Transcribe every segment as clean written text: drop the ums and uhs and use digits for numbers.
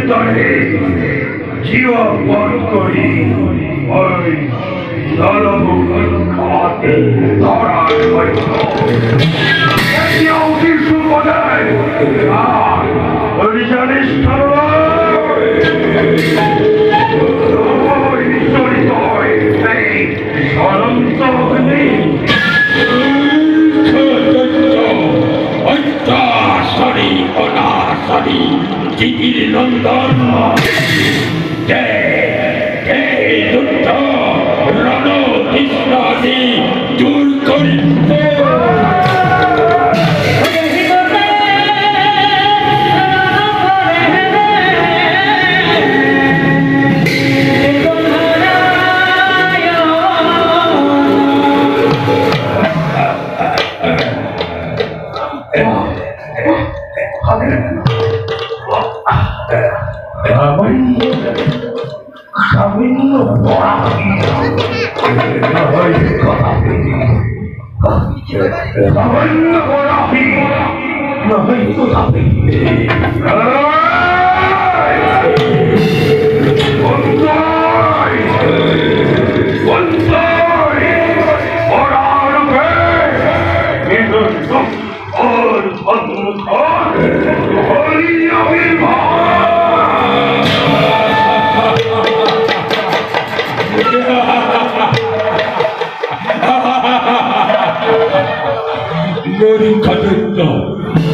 তরে জীবন করি ওই দলমুখর খাতে ধরার বৈধ কিছু বোঝায় আর হরিজানিস চরিত এই অনন্ত অগ্নি সরি ওনা সরি জিগির নন্দন যুদ্ধ রণ কৃষ্ণাদি দূর করিতে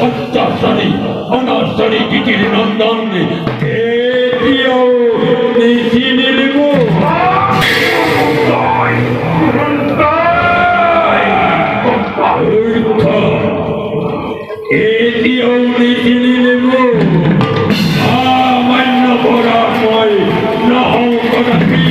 অত্যাচারী অনাচারী জিগির নন্দন মান্য করা নয় নহ কদাপি